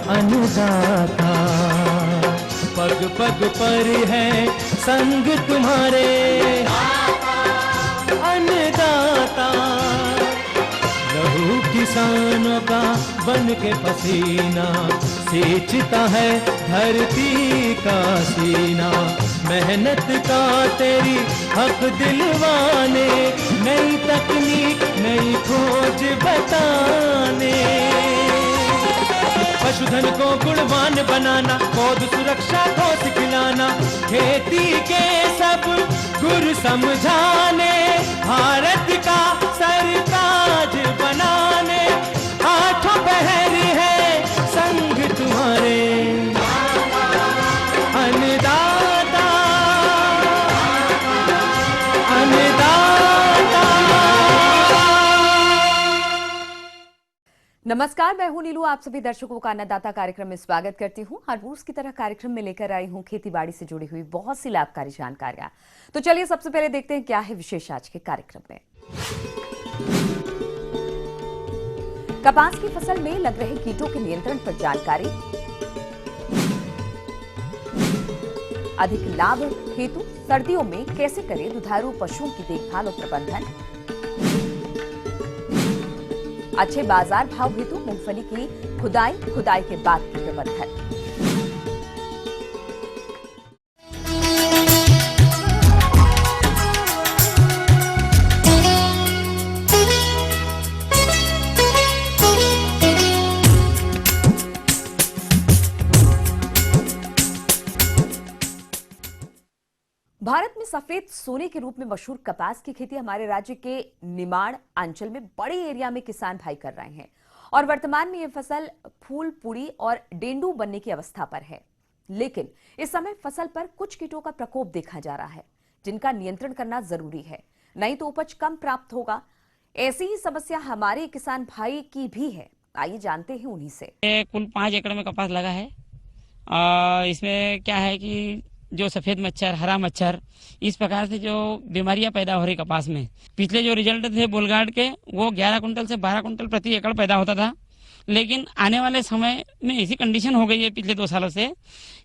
अन्नदाता, पग पग पर है संग तुम्हारे अन्नदाता। लहू किसानों का बन के पसीना सींचता है धरती का सीना। मेहनत का तेरी हक दिलवाने, नई तकनीक नई खोज बताने। पशुधन को गुणवान बनाना, पौध सुरक्षा को सिखलाना, खेती के सब गुर समझाने, भारत का सरताज बनाने। आठों पहर है संग तुम्हारे अन्नदाता, अन्नदाता। नमस्कार, मैं हूं नीलू। आप सभी दर्शकों का अन्नदाता कार्यक्रम में स्वागत करती हूं। हर रोज की तरह कार्यक्रम में लेकर आई हूं खेती बाड़ी से जुड़ी हुई बहुत सी लाभकारी जानकारियां। तो चलिए सबसे पहले देखते हैं क्या है विशेष आज के कार्यक्रम में। कपास की फसल में लग रहे कीटों के नियंत्रण पर जानकारी, अधिक लाभ हेतु सर्दियों में कैसे करें दुधारू पशुओं की देखभाल और प्रबंधन, अच्छे बाजार भाव हेतु मूंगफली की खुदाई के बाद की प्रबंधन। भारत में सफेद सोने के रूप में मशहूर कपास की खेती हमारे राज्य के निमाड़ अंचल में बड़े एरिया में किसान भाई कर रहे हैं और वर्तमान में यह फसल फूल पुड़ी और डेंडू बनने की अवस्था पर है। लेकिन इस समय फसल पर कुछ कीटों का प्रकोप देखा जा रहा है जिनका नियंत्रण करना जरूरी है, नहीं तो उपज कम प्राप्त होगा। ऐसी ही समस्या हमारे किसान भाई की भी है, आइए जानते हैं उन्हीं से। कुल 5 एकड़ में कपास लगा है। इसमें क्या है कि जो सफेद मच्छर, हरा मच्छर, इस प्रकार से जो बीमारियां पैदा हो रही कपास में। पिछले जो रिजल्ट थे बोलगार्ड के, वो 11 कुंटल से 12 कुंटल प्रति एकड़ पैदा होता था। लेकिन आने वाले समय में ऐसी कंडीशन हो गई है पिछले 2 सालों से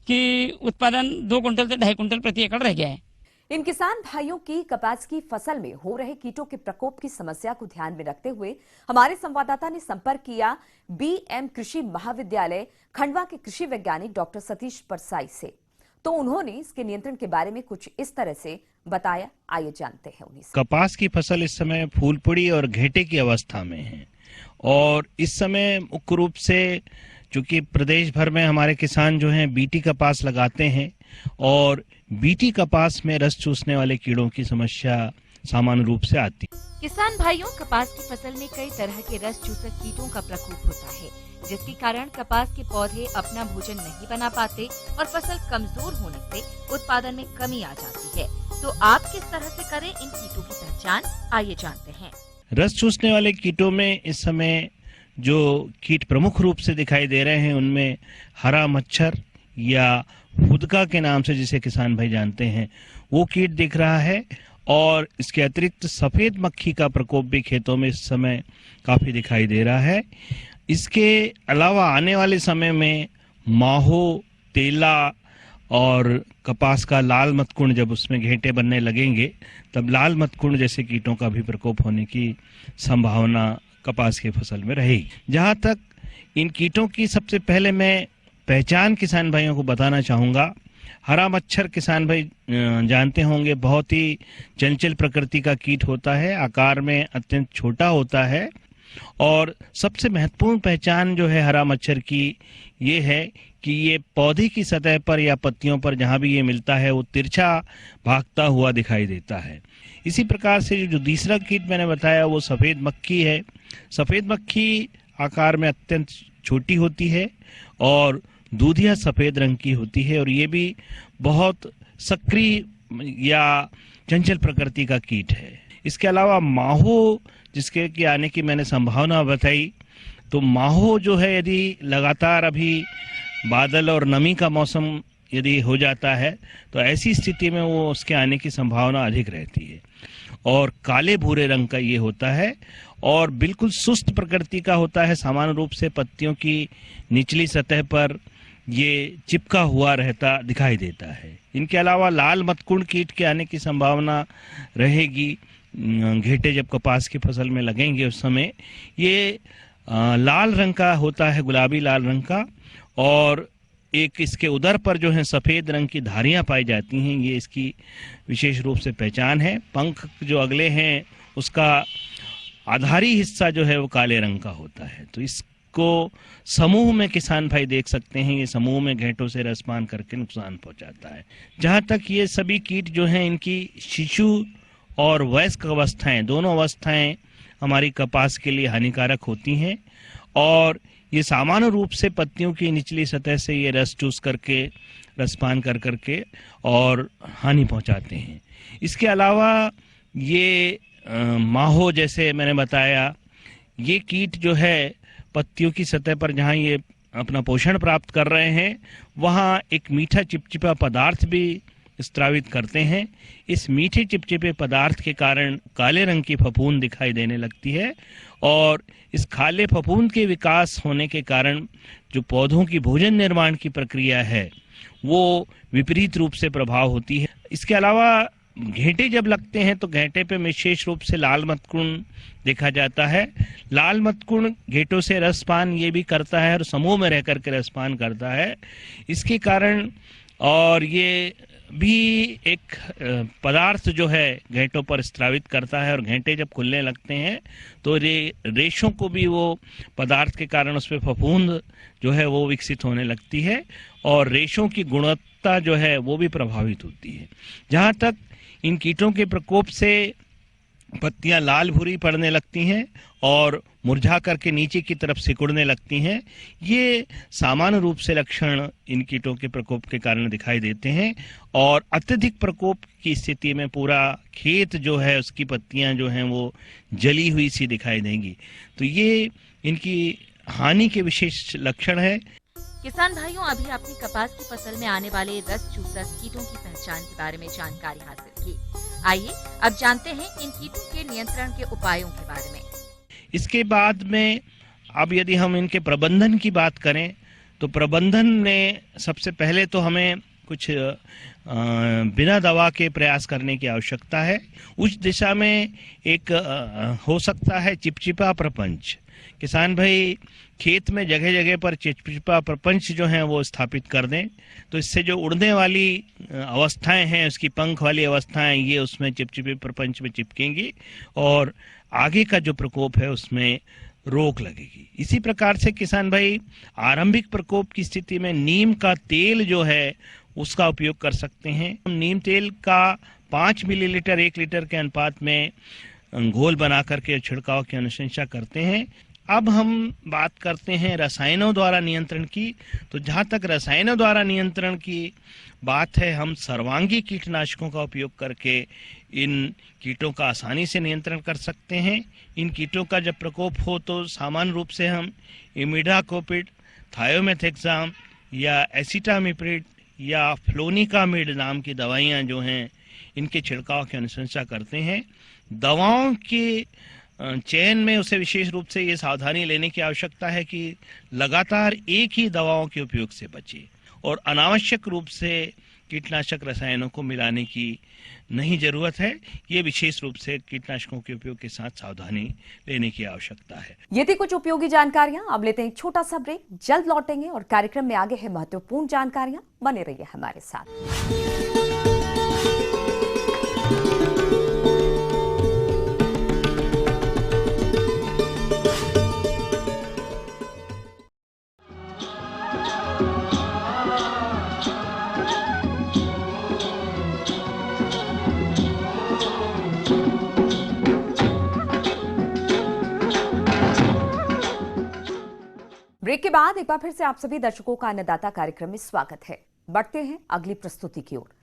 कि उत्पादन 2 कुंटल से 2.5 कुंटल प्रति एकड़ रह गया है। इन किसान भाइयों की कपास की फसल में हो रहे कीटों के प्रकोप की समस्या को ध्यान में रखते हुए हमारे संवाददाता ने संपर्क किया बीएम कृषि महाविद्यालय खंडवा के कृषि वैज्ञानिक डॉक्टर सतीश परसाई से। तो उन्होंने इसके नियंत्रण के बारे में कुछ इस तरह से बताया, आइए जानते हैं उन्हीं से। कपास की फसल इस समय फूलपुड़ी और घेटे की अवस्था में है और इस समय मुख्य रूप से चूंकि प्रदेश भर में हमारे किसान जो हैं बीटी कपास लगाते हैं और बीटी कपास में रस चूसने वाले कीड़ों की समस्या सामान्य रूप से आती है। किसान भाइयों, कपास की फसल में कई तरह के रस चूसक कीटों का प्रकोप होता है, जिसके कारण कपास के पौधे अपना भोजन नहीं बना पाते और फसल कमजोर होने से उत्पादन में कमी आ जाती है। तो आप किस तरह से करें इन कीटों की पहचान, आइए जानते हैं। रस चूसने वाले कीटों में इस समय जो कीट प्रमुख रूप से दिखाई दे रहे हैं उनमें हरा मच्छर या फुदका के नाम से जिसे किसान भाई जानते हैं वो कीट दिख रहा है और इसके अतिरिक्त सफेद मक्खी का प्रकोप भी खेतों में इस समय काफी दिखाई दे रहा है। इसके अलावा आने वाले समय में माहो, तेला और कपास का लाल मतकुण जब उसमें घेंटे बनने लगेंगे तब लाल मतकुण जैसे कीटों का भी प्रकोप होने की संभावना कपास की फसल में रहेगी। जहां तक इन कीटों की सबसे पहले मैं पहचान किसान भाइयों को बताना चाहूँगा। हरा मच्छर किसान भाई जानते होंगे बहुत ही चंचल प्रकृति का कीट होता है, आकार में अत्यंत छोटा होता है और सबसे महत्वपूर्ण पहचान जो है हरा मच्छर की ये है कि ये पौधे की सतह पर या पत्तियों पर जहां भी ये मिलता है वो तिरछा भागता हुआ दिखाई देता है। इसी प्रकार से जो दूसरा कीट मैंने बताया वो सफेद मक्खी है। सफेद मक्खी आकार में अत्यंत छोटी होती है और दूधिया सफेद रंग की होती है और ये भी बहुत सक्रिय या चंचल प्रकृति का कीट है। इसके अलावा माहो जिसके की आने की मैंने संभावना बताई, तो माहो जो है यदि लगातार अभी बादल और नमी का मौसम यदि हो जाता है तो ऐसी स्थिति में वो उसके आने की संभावना अधिक रहती है और काले भूरे रंग का ये होता है और बिल्कुल सुस्त प्रकृति का होता है। सामान्य रूप से पत्तियों की निचली सतह पर ये चिपका हुआ रहता दिखाई देता है। इनके अलावा लाल मतकुंड कीट के आने की संभावना रहेगी। घेटे जब कपास की फसल में लगेंगे उस समय ये लाल रंग का होता है, गुलाबी लाल रंग का, और एक इसके उदर पर जो है सफेद रंग की धारियां पाई जाती हैं। ये इसकी विशेष रूप से पहचान है। पंख जो अगले हैं उसका आधारी हिस्सा जो है वो काले रंग का होता है। तो इसको समूह में किसान भाई देख सकते हैं, ये समूह में घेंटों से रसपान करके नुकसान पहुंचाता है। जहां तक ये सभी कीट जो हैं इनकी शिशु और वयस्क अवस्थाएं, दोनों अवस्थाएं हमारी कपास के लिए हानिकारक होती हैं और ये सामान्य रूप से पत्तियों की निचली सतह से ये रस चूस करके, रसपान कर करके और हानि पहुंचाते हैं। इसके अलावा ये माहो, जैसे मैंने बताया, ये कीट जो है पत्तियों की सतह पर जहां ये अपना पोषण प्राप्त कर रहे हैं वहां एक मीठा चिपचिपा पदार्थ भी स्त्रावित करते हैं। इस मीठे चिपचिपे पदार्थ के कारण काले रंग की फफूंद दिखाई देने लगती है और इस काले फफूंद के विकास होने के कारण जो पौधों की भोजन निर्माण की प्रक्रिया है वो विपरीत रूप से प्रभाव होती है। इसके अलावा घेंटे जब लगते हैं तो घेंटे पे विशेष रूप से लाल मतकुंड देखा जाता है। लाल मतकुंड घेंटों से रसपान ये भी करता है और समूह में रह करके रसपान करता है। इसके कारण और ये भी एक पदार्थ जो है घेंटों पर स्त्रावित करता है और घेंटे जब खुलने लगते हैं तो रेशों को भी वो पदार्थ के कारण उस पर फफूंद जो है वो विकसित होने लगती है और रेशों की गुणवत्ता जो है वो भी प्रभावित होती है। जहाँ तक इन कीटों के प्रकोप से पत्तियां लाल भूरी पड़ने लगती हैं और मुरझा करके नीचे की तरफ सिकुड़ने लगती हैं, ये सामान्य रूप से लक्षण इन कीटों के प्रकोप के कारण दिखाई देते हैं। और अत्यधिक प्रकोप की स्थिति में पूरा खेत जो है उसकी पत्तियां जो हैं वो जली हुई सी दिखाई देंगी। तो ये इनकी हानि के विशेष लक्षण है। किसान भाइयों, अभी आपने कपास की फसल में आने वाले रस चूसक कीटों की पहचान के बारे में जानकारी हासिल की। आइए अब जानते हैं इन कीटों के नियंत्रण के उपायों के बारे में। इसके बाद में अब यदि हम इनके प्रबंधन की बात करें तो प्रबंधन में सबसे पहले तो हमें कुछ बिना दवा के प्रयास करने की आवश्यकता है। उस दिशा में एक हो सकता है चिपचिपा प्रपंच। किसान भाई खेत में जगह जगह पर चिपचिपा प्रपंच जो है वो स्थापित कर दें, तो इससे जो उड़ने वाली अवस्थाएं हैं, उसकी पंख वाली अवस्थाएं, ये उसमें चिपचिपे प्रपंच में चिपकेंगी और आगे का जो प्रकोप है उसमें रोक लगेगी। इसी प्रकार से किसान भाई आरंभिक प्रकोप की स्थिति में नीम का तेल जो है उसका उपयोग कर सकते हैं। नीम तेल का 5 मिलीलीटर 1 लीटर के अनुपात में घोल बना करके छिड़काव की अनुशंसा करते हैं। अब हम बात करते हैं रसायनों द्वारा नियंत्रण की। तो जहाँ तक रसायनों द्वारा नियंत्रण की बात है, हम सर्वांगी कीटनाशकों का उपयोग करके इन कीटों का आसानी से नियंत्रण कर सकते हैं। इन कीटों का जब प्रकोप हो तो सामान्य रूप से हम इमिडाक्लोपिड, थायोमेथेक्साम या एसिटामिप्रिड या फ्लोनिकामिड नाम की दवाइयाँ जो हैं इनके छिड़काव की अनुशंसा करते हैं। दवाओं के चयन में उसे विशेष रूप से ये सावधानी लेने की आवश्यकता है कि लगातार एक ही दवाओं के उपयोग से बचे और अनावश्यक रूप से कीटनाशक रसायनों को मिलाने की नहीं जरूरत है। ये विशेष रूप से कीटनाशकों के उपयोग के साथ सावधानी लेने की आवश्यकता है। ये थी कुछ उपयोगी जानकारियां। अब लेते हैं एक छोटा सा ब्रेक, जल्द लौटेंगे और कार्यक्रम में आगे है महत्वपूर्ण जानकारियां। बने रहिए हमारे साथ। ब्रेक के बाद एक बार फिर से आप सभी दर्शकों का अन्नदाता कार्यक्रम में स्वागत है। बढ़ते हैं अगली प्रस्तुति की ओर।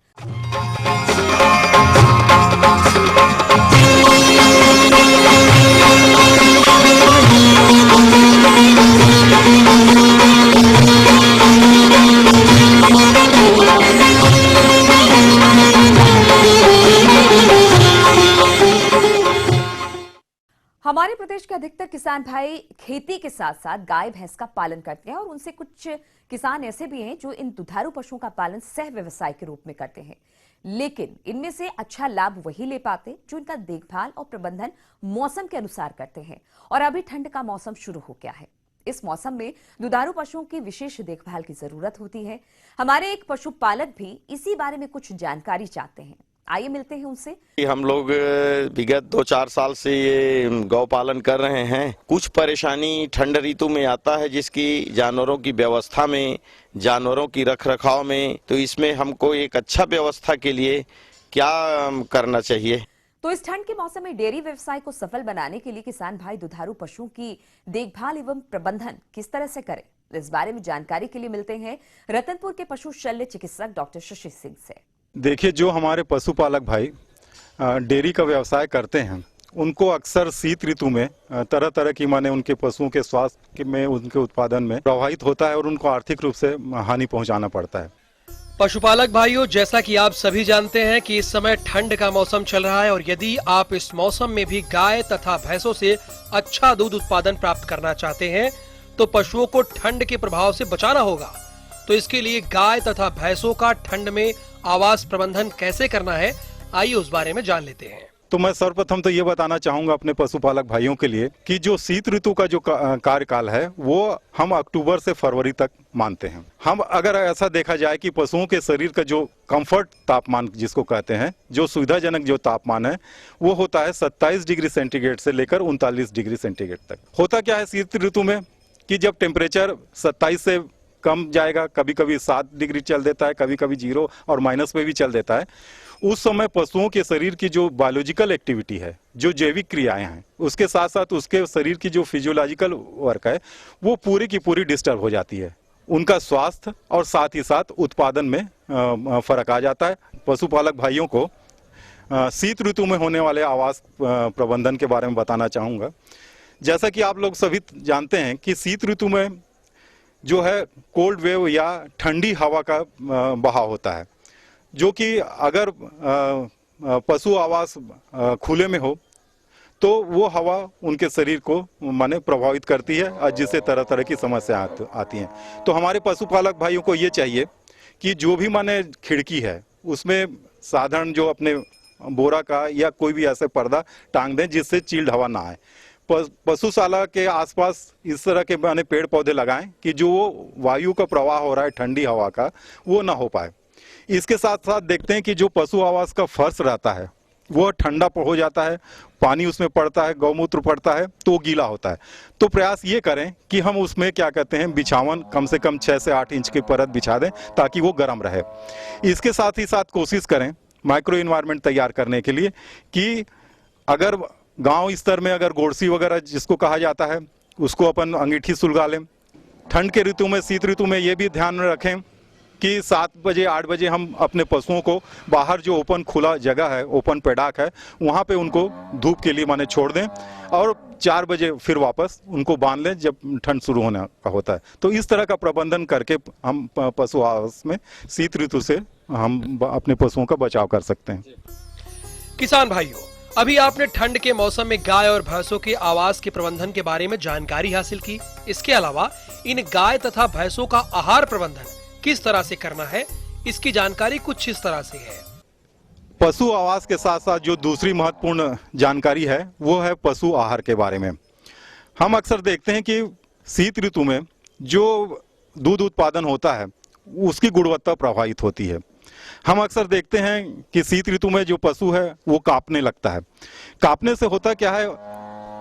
हमारे प्रदेश के अधिकतर किसान भाई खेती के साथ साथ गाय भैंस का पालन करते हैं और उनसे कुछ किसान ऐसे भी हैं जो इन दुधारू पशुओं का पालन सह व्यवसाय के रूप में करते हैं। लेकिन इनमें से अच्छा लाभ वही ले पाते जो इनका देखभाल और प्रबंधन मौसम के अनुसार करते हैं। और अभी ठंड का मौसम शुरू हो गया है। इस मौसम में दुधारू पशुओं की विशेष देखभाल की जरूरत होती है। हमारे एक पशुपालक भी इसी बारे में कुछ जानकारी चाहते हैं। आइए मिलते हैं उनसे। हम लोग विगत 2-4 साल से ये गौ पालन कर रहे हैं। कुछ परेशानी ठंड ऋतु में आता है, जिसकी जानवरों की व्यवस्था में, जानवरों की रखरखाव में। तो इसमें हमको एक अच्छा व्यवस्था के लिए क्या करना चाहिए? तो इस ठंड के मौसम में डेयरी व्यवसाय को सफल बनाने के लिए किसान भाई दुधारू पशुओं की देखभाल एवं प्रबंधन किस तरह से करें, इस बारे में जानकारी के लिए मिलते हैं रतनपुर के पशु शल्य चिकित्सक डॉक्टर शशि सिंह से। देखिए, जो हमारे पशुपालक भाई डेयरी का व्यवसाय करते हैं, उनको अक्सर शीत ऋतु में तरह तरह की माने उनके पशुओं के स्वास्थ्य में, उनके उत्पादन में प्रभावित होता है और उनको आर्थिक रूप से हानि पहुंचाना पड़ता है। पशुपालक भाइयों, जैसा कि आप सभी जानते हैं कि इस समय ठंड का मौसम चल रहा है और यदि आप इस मौसम में भी गाय तथा भैंसों से अच्छा दूध उत्पादन प्राप्त करना चाहते हैं तो पशुओं को ठंड के प्रभाव से बचाना होगा। तो इसके लिए गाय तथा भैंसों का ठंड में आवास प्रबंधन कैसे करना है, आइए उस बारे में जान लेते हैं। तो मैं सर्वप्रथम तो ये बताना चाहूंगा अपने पशुपालक भाइयों के लिए कि जो शीत ऋतु का जो कार्यकाल है वो हम अक्टूबर से फरवरी तक मानते हैं। हम अगर ऐसा देखा जाए कि पशुओं के शरीर का जो कंफर्ट तापमान जिसको कहते हैं, जो सुविधाजनक जो तापमान है, वो होता है 27 डिग्री सेंटीग्रेड से लेकर 39 डिग्री सेंटीग्रेड तक। होता क्या है शीत ऋतु में कि जब टेम्परेचर 27 से कम जाएगा, कभी कभी 7 डिग्री चल देता है, कभी कभी 0 और माइनस पे भी चल देता है। उस समय पशुओं के शरीर की जो बायोलॉजिकल एक्टिविटी है, जो जैविक क्रियाएं हैं, उसके साथ साथ उसके शरीर की जो फिजियोलॉजिकल वर्क है, वो पूरी की पूरी डिस्टर्ब हो जाती है। उनका स्वास्थ्य और साथ ही साथ उत्पादन में फर्क आ जाता है। पशुपालक भाइयों को शीत ऋतु में होने वाले आवास प्रबंधन के बारे में बताना चाहूँगा। जैसा कि आप लोग सभी जानते हैं कि शीत ऋतु में जो है कोल्ड वेव या ठंडी हवा का बहाव होता है, जो कि अगर पशु आवास खुले में हो तो वो हवा उनके शरीर को माने प्रभावित करती है और जिससे तरह तरह की समस्या आती हैं। तो हमारे पशुपालक भाइयों को ये चाहिए कि जो भी माने खिड़की है उसमें साधारण जो अपने बोरा का या कोई भी ऐसे पर्दा टांग दें जिससे चिल्ड हवा ना आए। पशुशाला के आसपास इस तरह के माने पेड़ पौधे लगाएं कि जो वायु का प्रवाह हो रहा है ठंडी हवा का, वो ना हो पाए। इसके साथ साथ देखते हैं कि जो पशु आवास का फर्श रहता है वो ठंडा हो जाता है, पानी उसमें पड़ता है, गौमूत्र पड़ता है तो गीला होता है। तो प्रयास ये करें कि हम उसमें क्या कहते हैं बिछावन कम से कम 6 से 8 इंच की परत बिछा दें ताकि वो गर्म रहे। इसके साथ ही साथ कोशिश करें माइक्रो इन्वायरमेंट तैयार करने के लिए कि अगर गांव स्तर में अगर गोड़सी वगैरह जिसको कहा जाता है उसको अपन अंगीठी सुलगा लें। ठंड के ऋतु में, शीत ऋतु में ये भी ध्यान रखें कि 7 बजे 8 बजे हम अपने पशुओं को बाहर जो ओपन खुला जगह है, ओपन पैडाक है, वहाँ पे उनको धूप के लिए माने छोड़ दें और 4 बजे फिर वापस उनको बांध लें जब ठंड शुरू होने का होता है। तो इस तरह का प्रबंधन करके हम पशु आवास में शीत ऋतु से हम अपने पशुओं का बचाव कर सकते हैं। किसान भाइयों, अभी आपने ठंड के मौसम में गाय और भैंसों के आवास के प्रबंधन के बारे में जानकारी हासिल की। इसके अलावा इन गाय तथा भैंसों का आहार प्रबंधन किस तरह से करना है, इसकी जानकारी कुछ इस तरह से है। पशु आवास के साथ साथ जो दूसरी महत्वपूर्ण जानकारी है वो है पशु आहार के बारे में। हम अक्सर देखते हैं कि शीत ऋतु में जो दूध उत्पादन होता है उसकी गुणवत्ता प्रभावित होती है। हम अक्सर देखते हैं कि शीत ऋतु में जो पशु है वो कांपने लगता है। कांपने से होता क्या है,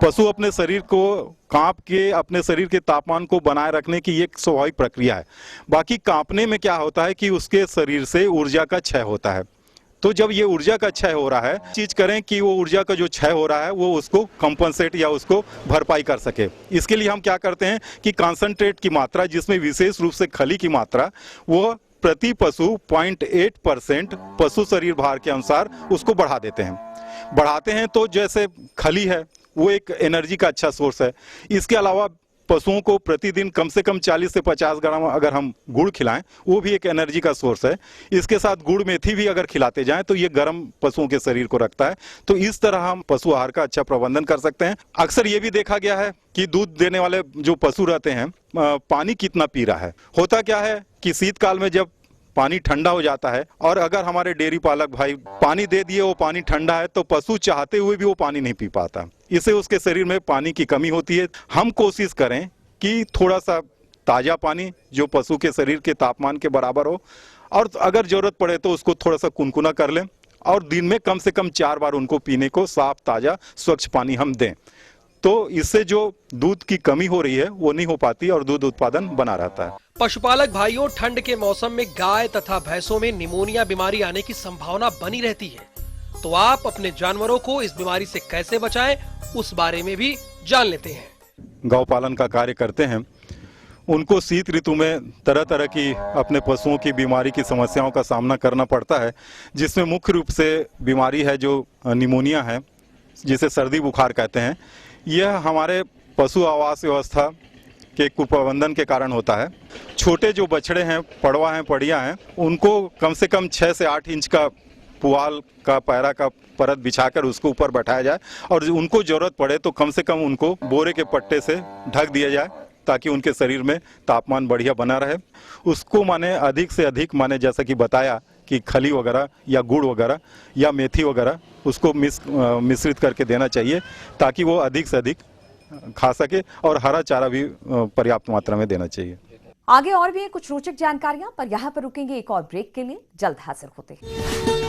पशु अपने शरीर को कांप के अपने शरीर के तापमान को बनाए रखने की एक स्वाभाविक प्रक्रिया है। बाकी कांपने में क्या होता है कि उसके शरीर से ऊर्जा का क्षय होता है। तो जब ये ऊर्जा का क्षय हो रहा है, चीज करें कि वो ऊर्जा का जो क्षय हो रहा है वो उसको कंपनसेट या उसको भरपाई कर सके। इसके लिए हम क्या करते हैं कि कॉन्सेंट्रेट की मात्रा, जिसमें विशेष रूप से खली की मात्रा, वो प्रति पशु 0.8% पशु शरीर भार के अनुसार उसको बढ़ा देते हैं। बढ़ाते हैं तो जैसे खली है वो एक एनर्जी का अच्छा सोर्स है। इसके अलावा पशुओं को प्रतिदिन कम से कम 40 से 50 ग्राम अगर हम गुड़ खिलाएं, वो भी एक एनर्जी का सोर्स है। इसके साथ गुड़ मेथी भी अगर खिलाते जाएं तो ये गर्म पशुओं के शरीर को रखता है। तो इस तरह हम पशु आहार का अच्छा प्रबंधन कर सकते हैं। अक्सर ये भी देखा गया है कि दूध देने वाले जो पशु रहते हैं पानी कितना पी रहा है। होता क्या है कि शीतकाल में जब पानी ठंडा हो जाता है और अगर हमारे डेयरी पालक भाई पानी दे दिए, वो पानी ठंडा है, तो पशु चाहते हुए भी वो पानी नहीं पी पाता। इससे उसके शरीर में पानी की कमी होती है। हम कोशिश करें कि थोड़ा सा ताज़ा पानी जो पशु के शरीर के तापमान के बराबर हो, और अगर जरूरत पड़े तो उसको थोड़ा सा कुनकुना कर लें, और दिन में कम से कम 4 बार उनको पीने को साफ ताज़ा स्वच्छ पानी हम दें। तो इससे जो दूध की कमी हो रही है वो नहीं हो पाती और दूध उत्पादन बना रहता है। पशुपालक भाइयों, ठंड के मौसम में गाय तथा भैंसों में निमोनिया बीमारी आने की संभावना बनी रहती है। तो आप अपने जानवरों को इस बीमारी से कैसे बचाएं, उस बारे में भी जान लेते हैं। गौ पालन का कार्य करते हैं, उनको शीत ऋतु में तरह तरह की अपने पशुओं की बीमारी की समस्याओं का सामना करना पड़ता है, जिसमें मुख्य रूप से बीमारी है जो निमोनिया है, जिसे सर्दी बुखार कहते हैं। यह हमारे पशु आवास व्यवस्था के कुप्रबंधन के कारण होता है। छोटे जो बछड़े हैं, पड़वा हैं, पड़िया हैं, उनको कम से कम 6 से 8 इंच का पुआल का पैरा का परत बिछाकर उसको ऊपर बैठाया जाए, और उनको जरूरत पड़े तो कम से कम उनको बोरे के पट्टे से ढक दिया जाए, ताकि उनके शरीर में तापमान बढ़िया बना रहे। उसको माने अधिक से अधिक, माने जैसा कि बताया कि खली वगैरह या गुड़ वगैरह या मेथी वगैरह उसको मिश्रित करके देना चाहिए, ताकि वो अधिक से अधिक खा सके, और हरा चारा भी पर्याप्त मात्रा में देना चाहिए। आगे और भी है कुछ रोचक जानकारियां, पर यहाँ पर रुकेंगे एक और ब्रेक के लिए। जल्द हाजिर होते हैं।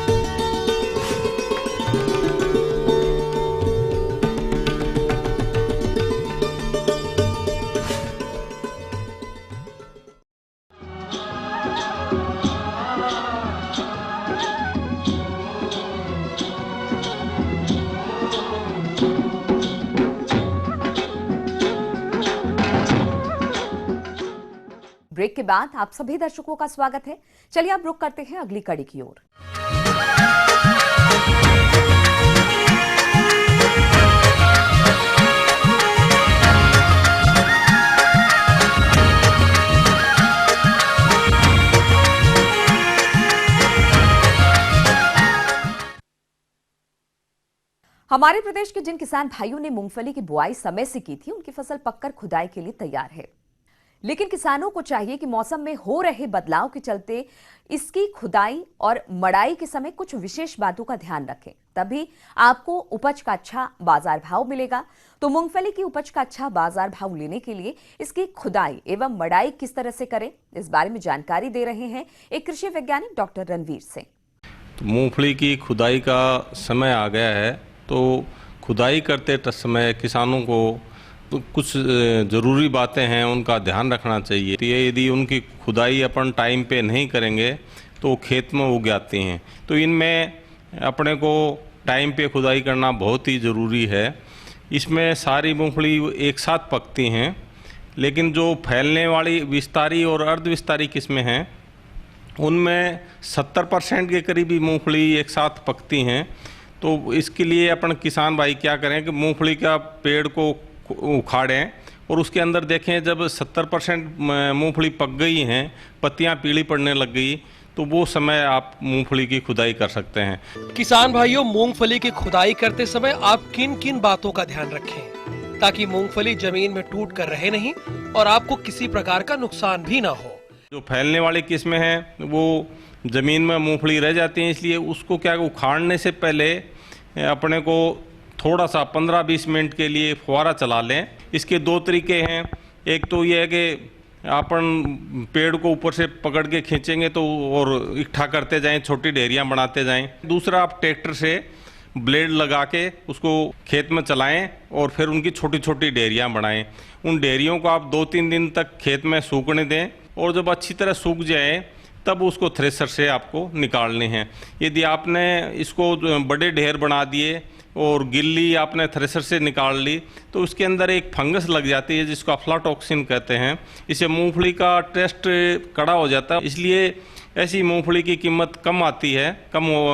ब्रेक के बाद आप सभी दर्शकों का स्वागत है। चलिए अब रुक करते हैं अगली कड़ी की ओर। हमारे प्रदेश के जिन किसान भाइयों ने मूंगफली की बुआई समय से की थी, उनकी फसल पककर खुदाई के लिए तैयार है। लेकिन किसानों को चाहिए कि मौसम में हो रहे बदलाव के चलते इसकी खुदाई और मड़ाई के समय कुछ विशेष बातों का ध्यान रखें, तभी आपको उपज का अच्छा बाजार भाव मिलेगा। तो मूंगफली की उपज का अच्छा बाजार भाव लेने के लिए इसकी खुदाई एवं मड़ाई किस तरह से करें, इस बारे में जानकारी दे रहे हैं एक कृषि वैज्ञानिक डॉक्टर रणवीर सिंह। तो मूंगफली की खुदाई का समय आ गया है, तो खुदाई करते समय किसानों को तो कुछ ज़रूरी बातें हैं, उनका ध्यान रखना चाहिए। तो ये यदि उनकी खुदाई अपन टाइम पे नहीं करेंगे तो खेत में उग जाती हैं। तो इनमें अपने को टाइम पे खुदाई करना बहुत ही ज़रूरी है। इसमें सारी मूंगफली एक साथ पकती हैं, लेकिन जो फैलने वाली विस्तारी और अर्धविस्तारी किस्में हैं उनमें 70% के करीब ही मूंगफली एक साथ पकती हैं। तो इसके लिए अपन किसान भाई क्या करें कि मूंगफली का पेड़ को उखाड़ें और उसके अंदर देखें, जब 70% मूंगफली पक गई हैं, पत्तियां पीली पड़ने लग गई, तो वो समय आप मूंगफली की खुदाई कर सकते हैं। किसान भाइयों, मूंगफली की खुदाई करते समय आप किन किन बातों का ध्यान रखें ताकि मूंगफली जमीन में टूट कर रहे नहीं और आपको किसी प्रकार का नुकसान भी ना हो। जो फैलने वाली किस्में हैं वो जमीन में मूंगफली रह जाती हैं, इसलिए उसको क्या उखाड़ने से पहले अपने को थोड़ा सा 15-20 मिनट के लिए फुहारा चला लें। इसके 2 तरीके हैं। एक तो ये है कि अपन पेड़ को ऊपर से पकड़ के खींचेंगे तो और इकट्ठा करते जाएं, छोटी ढेरियां बनाते जाएं। दूसरा, आप ट्रैक्टर से ब्लेड लगा के उसको खेत में चलाएं और फिर उनकी छोटी छोटी ढेरियां बनाएं। उन ढेरियों को आप 2-3 दिन तक खेत में सूखने दें, और जब अच्छी तरह सूख जाए तब उसको थ्रेशर से आपको निकालने हैं। यदि आपने इसको बड़े ढेर बना दिए और गिल्ली आपने थ्रेशर से निकाल ली तो उसके अंदर एक फंगस लग जाती है जिसको अफ्लाटॉक्सिन कहते हैं। इससे मूंगफली का टेस्ट कड़ा हो जाता है, इसलिए ऐसी मूंगफली की कीमत कम आती है,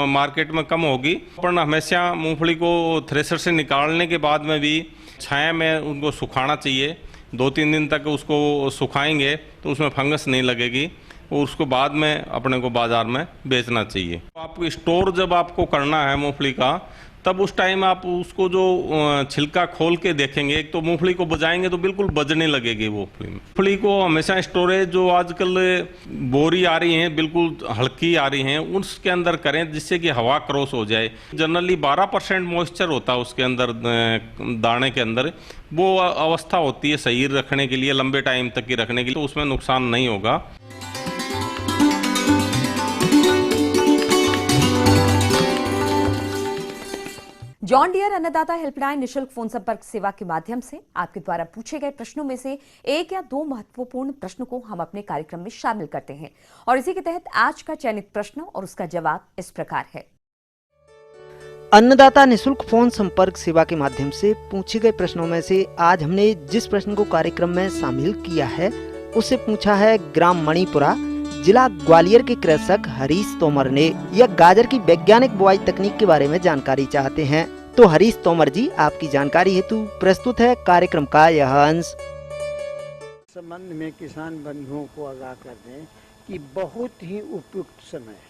मार्केट में कम होगी। पर हमेशा मूंगफली को थ्रेशर से निकालने के बाद में भी छाया में उनको सुखाना चाहिए। 2-3 दिन तक उसको सुखाएंगे तो उसमें फंगस नहीं लगेगी और उसको बाद में अपने को बाजार में बेचना चाहिए। आपको स्टोर जब आपको करना है मूंगफली का, तब उस टाइम आप उसको जो छिलका खोल के देखेंगे, एक तो मूंगफली को बजाएंगे तो बिल्कुल बजने लगेगी वो मूंगफली को। हमेशा स्टोरेज जो आजकल बोरी आ रही हैं बिल्कुल हल्की आ रही हैं, उसके अंदर करें जिससे कि हवा क्रॉस हो जाए। जनरली 12% मॉइस्चर होता है उसके अंदर, दाने के अंदर वो अवस्था होती है सही रखने के लिए, लंबे टाइम तक की रखने के लिए, तो उसमें नुकसान नहीं होगा। जॉन डियर अन्नदाता हेल्पलाइन निशुल्क फोन संपर्क सेवा के माध्यम से आपके द्वारा पूछे गए प्रश्नों में से 1 या 2 महत्वपूर्ण प्रश्नों को हम अपने कार्यक्रम में शामिल करते हैं और इसी के तहत आज का चयनित प्रश्न और उसका जवाब इस प्रकार है। अन्नदाता निशुल्क फोन संपर्क सेवा के माध्यम से पूछे गए प्रश्नों में से आज हमने जिस प्रश्न को कार्यक्रम में शामिल किया है उससे पूछा है ग्राम मणिपुरा, जिला ग्वालियर के कृषक हरीश तोमर ने। यह गाजर की वैज्ञानिक बुआई तकनीक के बारे में जानकारी चाहते हैं। तो हरीश तोमर जी, आपकी जानकारी हेतु प्रस्तुत है कार्यक्रम का यह अंश। संबंध में किसान बंधुओं को आगाह कर दें कि बहुत ही उपयुक्त समय है,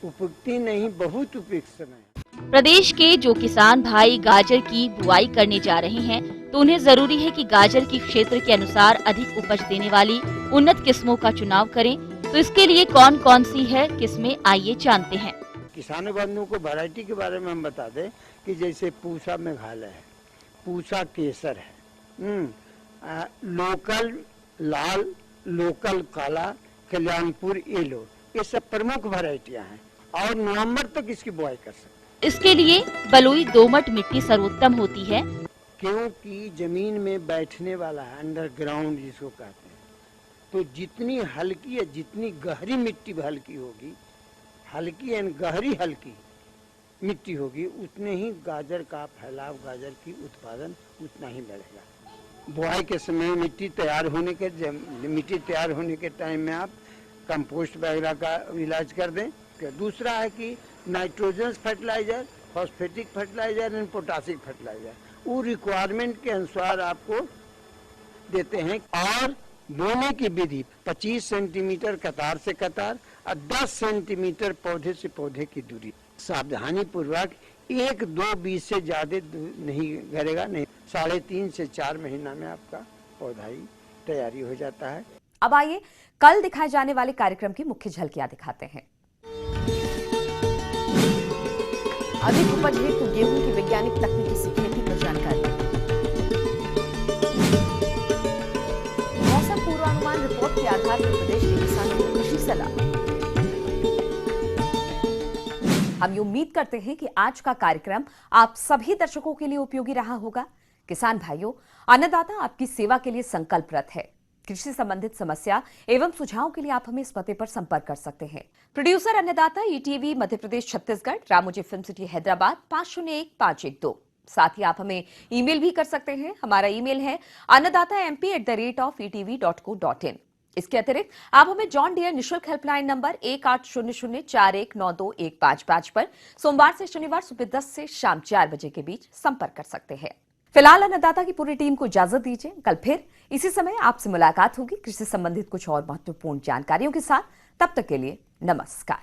उपयुक्ति नहीं बहुत उपयुक्त समय है। प्रदेश के जो किसान भाई गाजर की बुआई करने जा रहे हैं तो उन्हें जरूरी है कि गाजर की क्षेत्र के अनुसार अधिक उपज देने वाली उन्नत किस्मों का चुनाव करें। तो इसके लिए कौन कौन सी है किस्में, आइए जानते हैं। किसानों बंधुओं को वैरायटी के बारे में हम बता दें कि जैसे पूसा मेघालय है, पूसा केसर है, लोकल लाल, लोकल काला, कल्याणपुर येलो, ये सब प्रमुख वैरायटियां हैं और नवंबर तक इसकी बुआई कर सकते हैं। इसके लिए बलुई दोमट मिट्टी सर्वोत्तम होती है, क्योंकि जमीन में बैठने वाला है, अंडरग्राउंड जिसको कहते हैं। तो जितनी हल्की या जितनी गहरी मिट्टी हल्की होगी, हल्की एंड गहरी हल्की मिट्टी होगी, उतने ही गाजर का फैलाव, गाजर की उत्पादन उतना ही बढ़ेगा। बुआई के समय मिट्टी तैयार होने के टाइम में आप कंपोस्ट वगैरह का इलाज कर दें। दूसरा है कि nitrogen fertiliser, phosphatic fertiliser and potassic fertiliser वो रिक्वायरमेंट के अनुसार आपको देते हैं। और बोने की विधि 25 सेंटीमीटर कतार से कतार और 10 सेंटीमीटर पौधे से पौधे की दूरी, सावधानी पूर्वक 1-2 बीज से ज्यादा नहीं करेगा, नहीं 3.5 से 4 महीना में आपका पौधा ही तैयारी हो जाता है। अब आइए कल दिखाए जाने वाले कार्यक्रम की मुख्य झलकियां दिखाते हैं। अधिक उपज हेतु गेहूं की वैज्ञानिक तकनीकी से खेती पर जानकारी। मौसम पूर्वानुमान रिपोर्ट के आधार पर प्रदेश के किसानों को कृषि सलाह। हम ये उम्मीद करते हैं कि आज का कार्यक्रम आप सभी दर्शकों के लिए उपयोगी रहा होगा। किसान भाइयों, अन्नदाता आपकी सेवा के लिए संकल्परत है। कृषि संबंधित समस्या एवं सुझावों के लिए आप हमें इस पते पर संपर्क कर सकते हैं। प्रोड्यूसर अन्नदाता, ETV Madhya Pradesh Chhattisgarh, Ramoji film city Hyderabad 501512। साथ ही आप हमें ईमेल भी कर सकते हैं। हमारा ईमेल है annadatamp@etv.co.in। इसके अतिरिक्त आप हमें जॉन डियर निशुल्क हेल्पलाइन नंबर 180041921555 पर सोमवार से शनिवार सुबह 10 से शाम 4 बजे के बीच संपर्क कर सकते हैं। फिलहाल अन्नदाता की पूरी टीम को इजाजत दीजिए। कल फिर इसी समय आपसे मुलाकात होगी कृषि संबंधित कुछ और महत्वपूर्ण जानकारियों के साथ। तब तक के लिए नमस्कार।